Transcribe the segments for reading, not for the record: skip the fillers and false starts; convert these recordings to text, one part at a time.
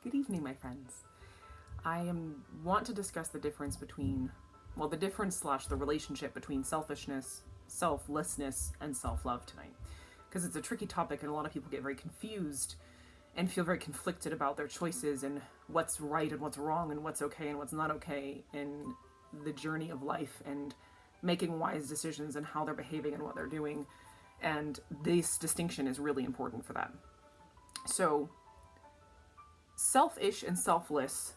Good evening, my friends. Want to discuss the difference between, the difference / the relationship between selfishness, selflessness, and self-love tonight. Because it's a tricky topic and a lot of people get very confused and feel very conflicted about their choices and what's right and what's wrong and what's okay and what's not okay in the journey of life and making wise decisions and how they're behaving and what they're doing. And this distinction is really important for that. So, selfish and selfless,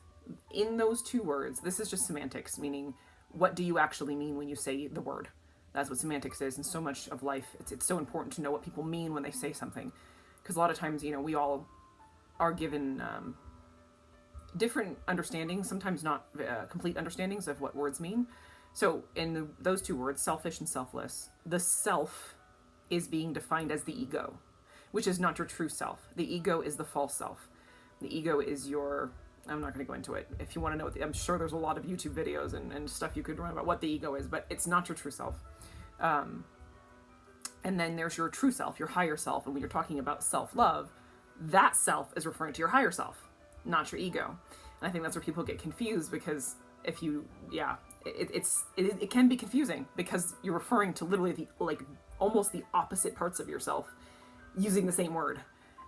in those two words, this is just semantics, meaning what do you actually mean when you say the word? That's what semantics is, and so much of life, it's so important to know what people mean when they say something. Because a lot of times, we all are given different understandings, sometimes not complete understandings of what words mean. So in those two words, selfish and selfless, the self is being defined as the ego, which is not your true self. The ego is the false self. The ego is I'm not going to go into it. If you want to know, I'm sure there's a lot of YouTube videos and stuff you could run about what the ego is, but it's not your true self. And then there's your true self, your higher self. And when you're talking about self-love, that self is referring to your higher self, not your ego. And I think that's where people get confused, because it can be confusing because you're referring to literally almost the opposite parts of yourself using the same word.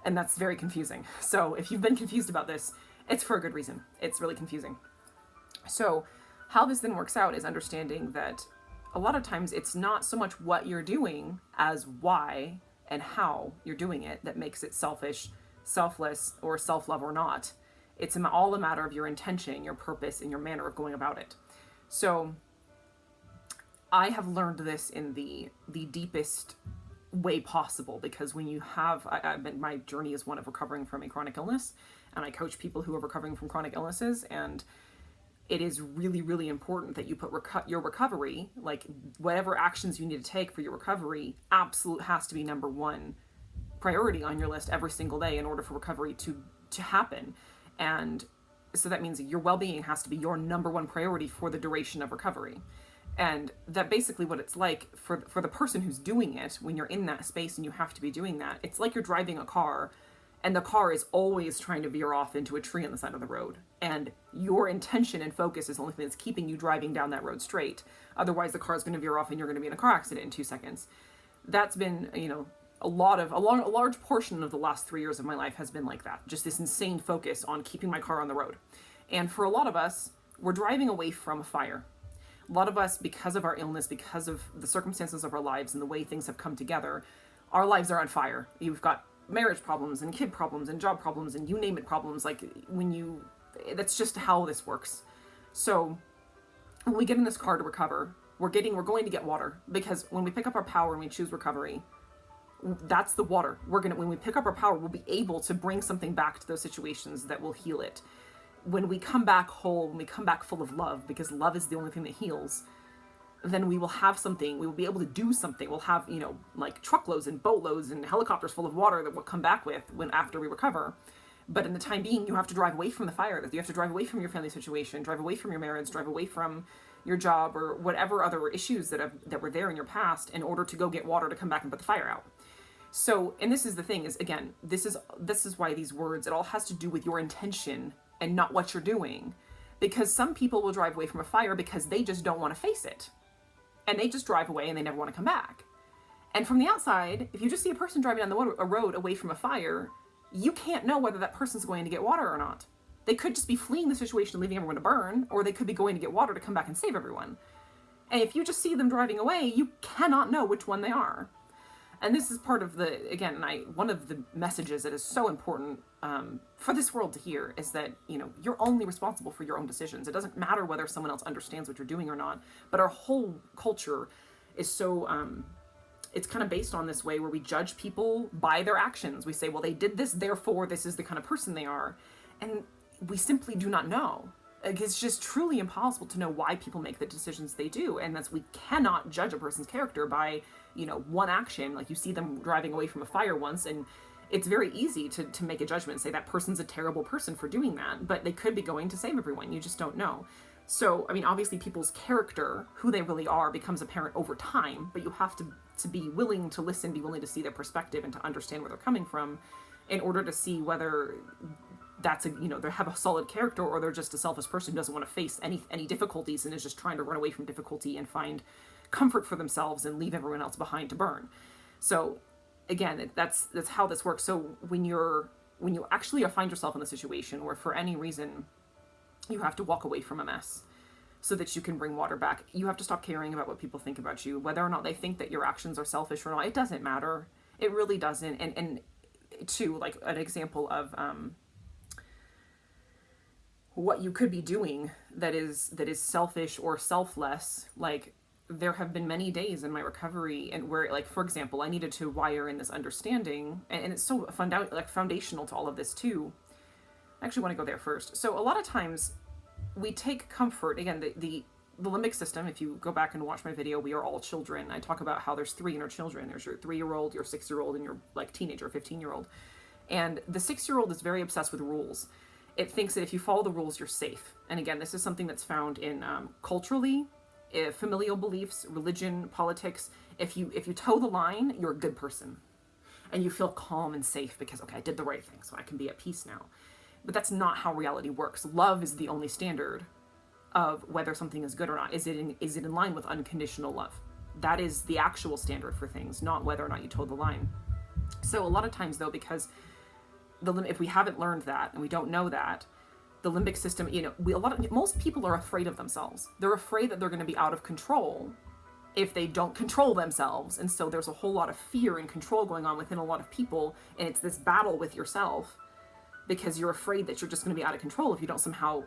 And that's very confusing. So if you've been confused about this, it's for a good reason. It's really confusing. So how this then works out is understanding that a lot of times it's not so much what you're doing as why and how you're doing it that makes it selfish, selfless, or self-love or not. It's all a matter of your intention, your purpose, and your manner of going about it. So I have learned this in the deepest way possible, because when you have, my journey is one of recovering from a chronic illness, and I coach people who are recovering from chronic illnesses, and it is really, really important that you put your recovery, like whatever actions you need to take for your recovery, absolute has to be number one priority on your list every single day in order for recovery to happen. And so that means your well-being has to be your number one priority for the duration of recovery. And that basically what it's like for the person who's doing it, when you're in that space and you have to be doing that, it's like you're driving a car and the car is always trying to veer off into a tree on the side of the road. And your intention and focus is the only thing that's keeping you driving down that road straight. Otherwise, the car is going to veer off and you're going to be in a car accident in 2 seconds. That's been, a large portion of the last 3 years of my life has been like that. Just this insane focus on keeping my car on the road. And for a lot of us, we're driving away from a fire. A lot of us, because of our illness, because of the circumstances of our lives and the way things have come together, our lives are on fire. You've got marriage problems and kid problems and job problems and you name it problems. That's just how this works. So when we get in this car to recover, we're going to get water, because when we pick up our power and we choose recovery, that's the water. When we pick up our power, we'll be able to bring something back to those situations that will heal it. When we come back whole, when we come back full of love, because love is the only thing that heals, then we will have something, we will be able to do something. We'll have, truckloads and boatloads and helicopters full of water that we'll come back with after we recover. But in the time being, you have to drive away from the fire. You have to drive away from your family situation, drive away from your marriage, drive away from your job or whatever other issues that were there in your past in order to go get water to come back and put the fire out. So, and this is the thing is, again, this is why these words, it all has to do with your intention and not what you're doing. Because some people will drive away from a fire because they just don't want to face it. And they just drive away and they never want to come back. And from the outside, if you just see a person driving down a road away from a fire, you can't know whether that person's going to get water or not. They could just be fleeing the situation and leaving everyone to burn, or they could be going to get water to come back and save everyone. And if you just see them driving away, you cannot know which one they are. And this is part of one of the messages that is so important for this world to hear is that, you're only responsible for your own decisions. It doesn't matter whether someone else understands what you're doing or not. But our whole culture is so, it's kind of based on this way where we judge people by their actions. We say, well, they did this, therefore this is the kind of person they are. And we simply do not know. It's just truly impossible to know why people make the decisions they do. And we cannot judge a person's character by, one action. Like you see them driving away from a fire once, and it's very easy to make a judgment and say that person's a terrible person for doing that, but they could be going to save everyone. You just don't know. So, obviously people's character, who they really are, becomes apparent over time, but you have to be willing to listen, be willing to see their perspective and to understand where they're coming from in order to see whether that's they have a solid character, or they're just a selfish person who doesn't want to face any difficulties and is just trying to run away from difficulty and find comfort for themselves and leave everyone else behind to burn. So again, that's how this works. So when you actually find yourself in the situation where for any reason you have to walk away from a mess so that you can bring water back, you have to stop caring about what people think about you, whether or not they think that your actions are selfish or not. It doesn't matter. It really doesn't. And to like an example of what you could be doing that is selfish or selfless, like there have been many days in my recovery and where, like, for example, I needed to wire in this understanding, and it's so foundational to all of this too. I actually want to go there first. So a lot of times we take comfort, again, the limbic system, if you go back and watch my video, we are all children. I talk about how there's 3 inner children. There's your 3-year-old, your 6-year-old, and your like teenager, 15-year-old. And the 6-year-old is very obsessed with rules. It thinks that if you follow the rules, you're safe. And again, this is something that's found in culturally, familial beliefs, religion, politics. If you toe the line, you're a good person. And you feel calm and safe because, okay, I did the right thing, so I can be at peace now. But that's not how reality works. Love is the only standard of whether something is good or not. Is it in line with unconditional love? That is the actual standard for things, not whether or not you toe the line. So a lot of times, though, because if we haven't learned that and we don't know that, the limbic system, most people are afraid of themselves. They're afraid that they're going to be out of control if they don't control themselves. And so there's a whole lot of fear and control going on within a lot of people. And it's this battle with yourself because you're afraid that you're just going to be out of control if you don't somehow,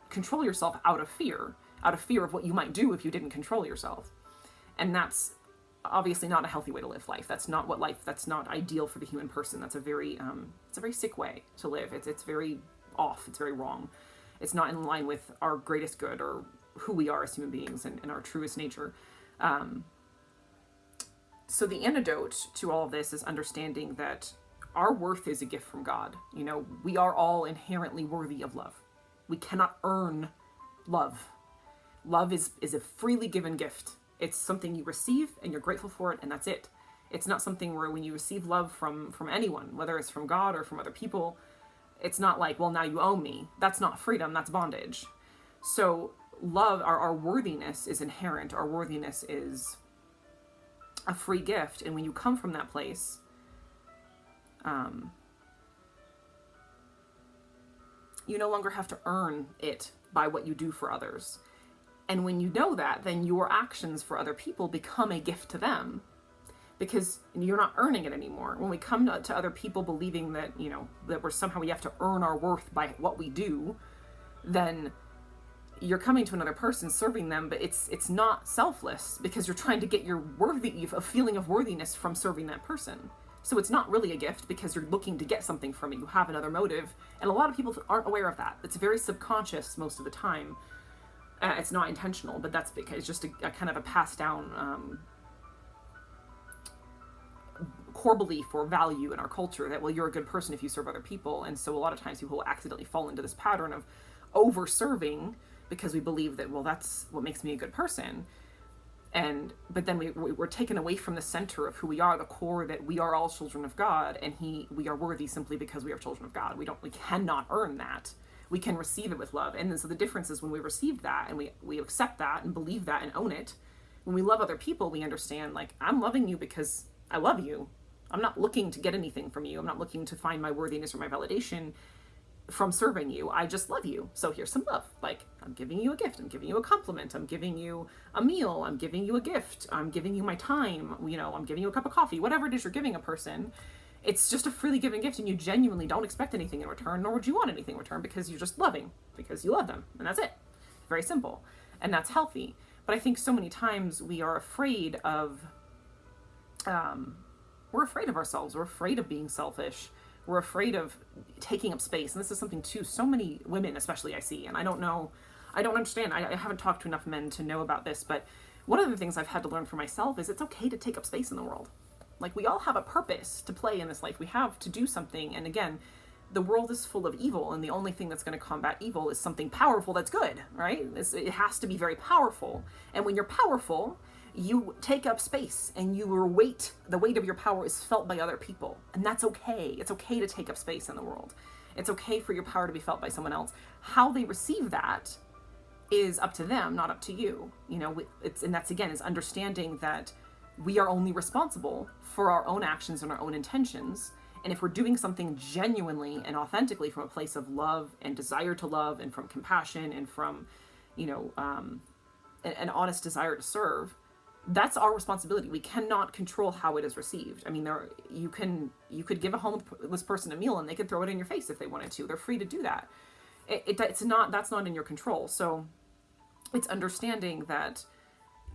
control yourself out of fear of what you might do if you didn't control yourself. And that's obviously not a healthy way to live life. That's not ideal for the human person. That's a very sick way to live. It's very off. It's very wrong. It's not in line with our greatest good or who we are as human beings and our truest nature. So the antidote to all of this is understanding that our worth is a gift from God. We are all inherently worthy of love. We cannot earn love. Love is a freely given gift. It's something you receive and you're grateful for it, and that's it. It's not something where when you receive love from anyone, whether it's from God or from other people, it's not like, well, now you owe me. That's not freedom, that's bondage. So love, our worthiness is inherent. Our worthiness is a free gift. And when you come from that place, you no longer have to earn it by what you do for others. And when you know that, then your actions for other people become a gift to them because you're not earning it anymore. When we come to other people believing that, that we have to earn our worth by what we do, then you're coming to another person, serving them, but it's not selfless because you're trying to get a feeling of worthiness from serving that person. So it's not really a gift because you're looking to get something from it. You have another motive. And a lot of people aren't aware of that. It's very subconscious most of the time. It's not intentional, but that's because it's just a kind of a passed down core belief or value in our culture that, well, you're a good person if you serve other people. And so a lot of times people will accidentally fall into this pattern of over-serving because we believe that, well, that's what makes me a good person. But then we're taken away from the center of who we are, the core that we are all children of God, and we are worthy simply because we are children of God. We cannot earn that. We can receive it with love. And then so the difference is when we receive that and we accept that and believe that and own it, when we love other people, we understand, like, I'm loving you because I love you. I'm not looking to get anything from you. I'm not looking to find my worthiness or my validation from serving you. I just love you. So here's some love. Like, I'm giving you a gift. I'm giving you a compliment. I'm giving you a meal. I'm giving you a gift. I'm giving you my time. I'm giving you a cup of coffee. Whatever it is you're giving a person, it's just a freely given gift, and you genuinely don't expect anything in return, nor would you want anything in return, because you're just loving, because you love them, and that's it. Very simple. And that's healthy. But I think so many times we are afraid of, we're afraid of ourselves. We're afraid of being selfish. We're afraid of taking up space. And this is something too, so many women especially I see, and I don't understand. I haven't talked to enough men to know about this, but one of the things I've had to learn for myself is it's okay to take up space in the world. Like, we all have a purpose to play in this life. We have to do something. And again, the world is full of evil, and the only thing that's going to combat evil is something powerful that's good, right? It has to be very powerful. And when you're powerful, you take up space, and the weight of your power is felt by other people. And that's okay. It's okay to take up space in the world. It's okay for your power to be felt by someone else. How they receive that is up to them, not up to you. You know, and that's again, is understanding that we are only responsible for our own actions and our own intentions. And if we're doing something genuinely and authentically from a place of love and desire to love and from compassion and from, you know, an honest desire to serve, that's our responsibility. We cannot control how it is received. I mean, you could give a homeless person a meal and they could throw it in your face if they wanted to. They're free to do that. That's not in your control. So it's understanding that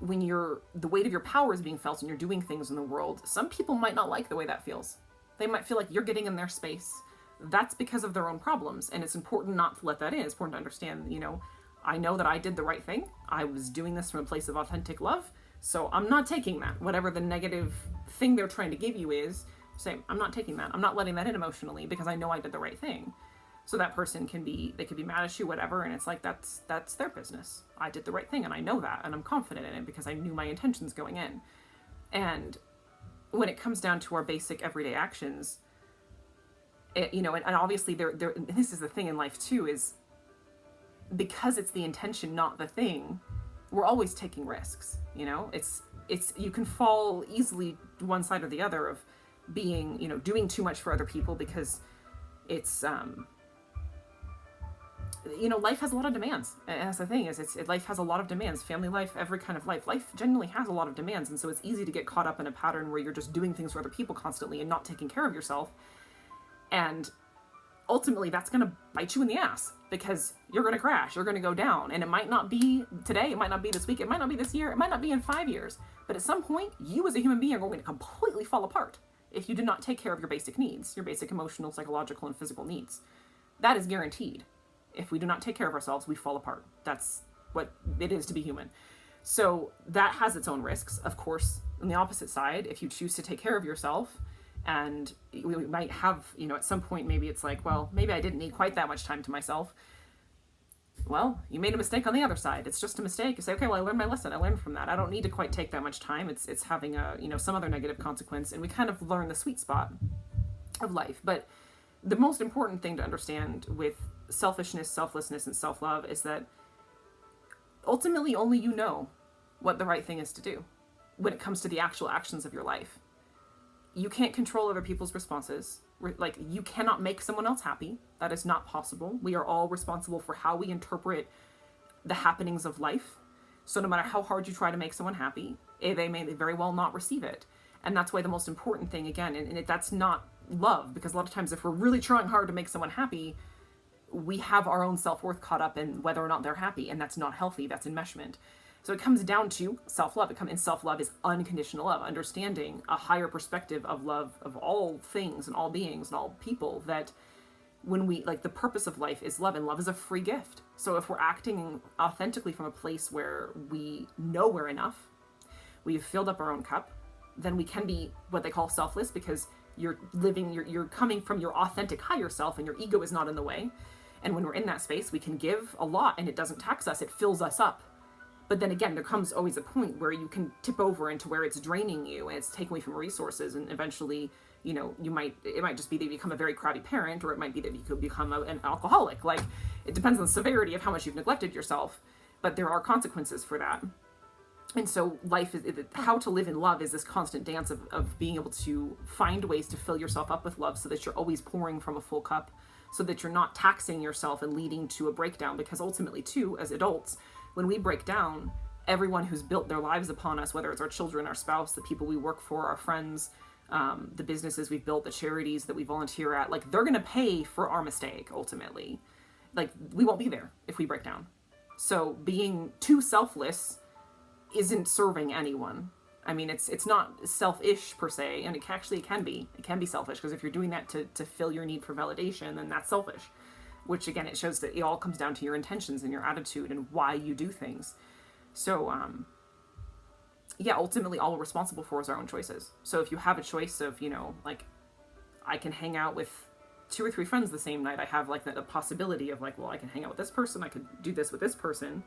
when the weight of your power is being felt and you're doing things in the world, some people might not like the way that feels. They might feel like you're getting in their space. That's because of their own problems. And it's important not to let that in. It's important to understand, you know, I know that I did the right thing. I was doing this from a place of authentic love. So I'm not taking that. Whatever the negative thing they're trying to give you is, say, I'm not taking that. I'm not letting that in emotionally because I know I did the right thing. So that person they could be mad at you, whatever. And it's like, that's their business. I did the right thing and I know that. And I'm confident in it because I knew my intentions going in. And when it comes down to our basic everyday actions, you know, and obviously this is the thing in life too, is because it's the intention, not the thing, we're always taking risks. You know, it's you can fall easily one side or the other of being, you know, doing too much for other people because it's, you know, life has a lot of demands. And that's the thing is life has a lot of demands. Family life, every kind of life generally has a lot of demands. And so it's easy to get caught up in a pattern where you're just doing things for other people constantly and not taking care of yourself. And ultimately that's going to bite you in the ass because you're going to crash, you're going to go down. And it might not be today, it might not be this week, it might not be this year, it might not be in 5 years. But at some point, you as a human being are going to completely fall apart if you do not take care of your basic needs, your basic emotional, psychological, and physical needs. That is guaranteed. If we do not take care of ourselves, we fall apart. That's what it is to be human. So that has its own risks. Of course, on the opposite side, if you choose to take care of yourself, and we might have, you know, at some point, maybe it's like, well, maybe I didn't need quite that much time to myself. Well, you made a mistake on the other side. It's just a mistake. You say, okay, well, I learned my lesson. I learned from that. I don't need to quite take that much time. It's having a, you know, some other negative consequence. And we kind of learn the sweet spot of life. But the most important thing to understand with selfishness, selflessness, and self-love is that ultimately only you know what the right thing is to do when it comes to the actual actions of your life. You can't control other people's responses. Like, you cannot make someone else happy. That is not possible. We are all responsible for how we interpret the happenings of life. So no matter how hard you try to make someone happy, they may very well not receive it. And that's why the most important thing, again, and that's not love, because a lot of times if we're really trying hard to make someone happy, we have our own self-worth caught up in whether or not they're happy, and that's not healthy. That's enmeshment. So it comes down to self-love. And self-love is unconditional love, understanding a higher perspective of love of all things and all beings and all people, that when we, like, the purpose of life is love, and love is a free gift. So if we're acting authentically from a place where we know we're enough, we've filled up our own cup, then we can be what they call selfless, because you're coming from your authentic higher self and your ego is not in the way. And when we're in that space, we can give a lot and it doesn't tax us, it fills us up. But then again, there comes always a point where you can tip over into where it's draining you and it's taking away from resources, and eventually, you know, it might just be that you become a very crabby parent, or it might be that you could become an alcoholic. Like, it depends on the severity of how much you've neglected yourself, but there are consequences for that. And so life is, how to live in love is this constant dance of being able to find ways to fill yourself up with love so that you're always pouring from a full cup, so that you're not taxing yourself and leading to a breakdown. Because ultimately too, as adults, when we break down, everyone who's built their lives upon us, whether it's our children, our spouse, the people we work for, our friends, the businesses we've built, the charities that we volunteer at, like, they're going to pay for our mistake ultimately. Like, we won't be there if we break down. So being too selfless isn't serving anyone. I mean, it's not selfish per se, and it can be selfish, because if you're doing that to fill your need for validation, then that's selfish. Which again, it shows that it all comes down to your intentions and your attitude and why you do things. So, yeah, ultimately all we're responsible for is our own choices. So if you have a choice of, you know, like, I can hang out with 2 or 3 friends the same night, I have like the possibility of like, well, I can hang out with this person, I could do this with this person.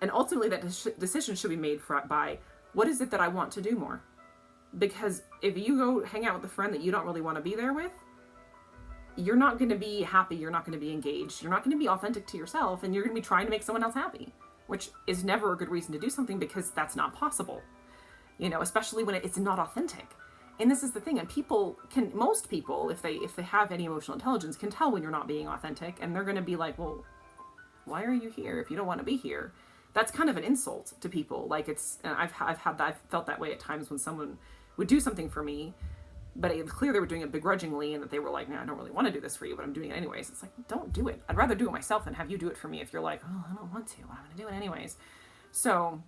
And ultimately that decision should be made by, what is it that I want to do more? Because if you go hang out with a friend that you don't really want to be there with, you're not going to be happy, you're not going to be engaged, you're not going to be authentic to yourself, and you're going to be trying to make someone else happy, which is never a good reason to do something, because that's not possible, especially when it's not authentic. And this is the thing, and most people, if they have any emotional intelligence, can tell when you're not being authentic, and they're going to be like, well, why are you here if you don't want to be here? That's kind of an insult to people. Like, I've felt that way at times when someone would do something for me, but it was clear they were doing it begrudgingly, and that they were like, no, I don't really want to do this for you, but I'm doing it anyways. It's like, don't do it. I'd rather do it myself than have you do it for me if you're like, oh, I don't want to, but I'm going to do it anyways. So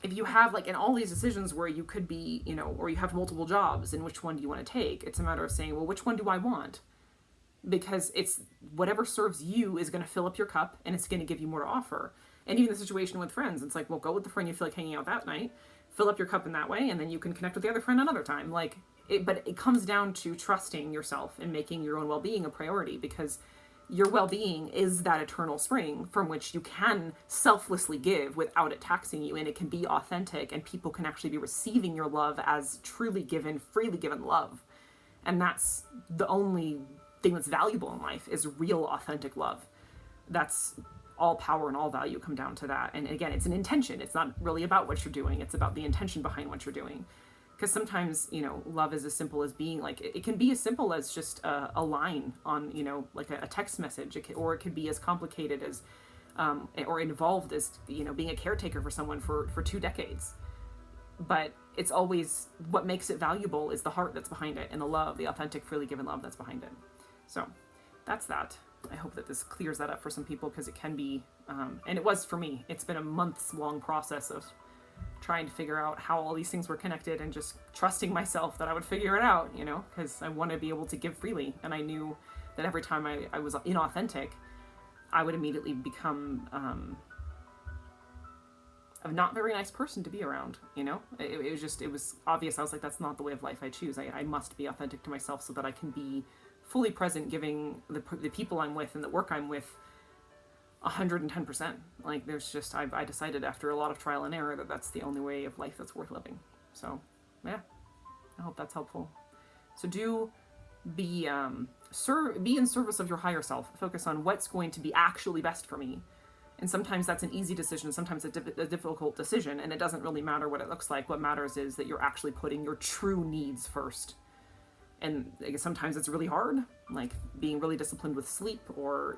if you have, like, in all these decisions where you could be, or you have multiple jobs, and which one do you want to take? It's a matter of saying, well, which one do I want? Because it's whatever serves you is going to fill up your cup, and it's going to give you more to offer. And even the situation with friends, it's like, well, go with the friend you feel like hanging out that night, fill up your cup in that way, and then you can connect with the other friend another time. But it comes down to trusting yourself and making your own well-being a priority, because your well-being is that eternal spring from which you can selflessly give without it taxing you, and it can be authentic, and people can actually be receiving your love as truly given, freely given love. And that's the only thing that's valuable in life, is real, authentic love. That's all power and all value come down to that. And again, it's an intention. It's not really about what you're doing. It's about the intention behind what you're doing. Because sometimes, love is as simple as being like, it can be as simple as just a line on, like a text message, or it could be as complicated as, or involved as, being a caretaker for someone for 2 decades. But it's always, what makes it valuable is the heart that's behind it, and the love, the authentic, freely given love that's behind it. So that's that. I hope that this clears that up for some people, because it can be, and it was for me. It's been a months-long process of trying to figure out how all these things were connected, and just trusting myself that I would figure it out, because I want to be able to give freely. And I knew that every time I was inauthentic, I would immediately become a not very nice person to be around, It was obvious. I was like, that's not the way of life I choose. I must be authentic to myself so that I can be fully present, giving the people I'm with and the work I'm with 110%. Like, there's just, I decided after a lot of trial and error that that's the only way of life that's worth living. So yeah, I hope that's helpful. So do be in service of your higher self. Focus on what's going to be actually best for me. And sometimes that's an easy decision, sometimes a difficult decision, and it doesn't really matter what it looks like. What matters is that you're actually putting your true needs first. And I guess sometimes it's really hard, like being really disciplined with sleep, or,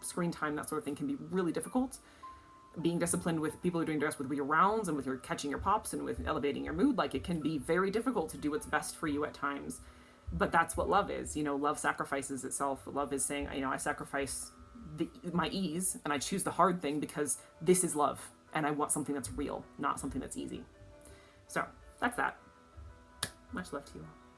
screen time, that sort of thing can be really difficult. Being disciplined with people who are doing dress with your rounds, and with your catching your pops, and with elevating your mood, like, it can be very difficult to do what's best for you at times. But that's what love is. Love sacrifices itself. Love is saying, I sacrifice my ease, and I choose the hard thing, because this is love, and I want something that's real, not something that's easy. So that's that. Much love to you all.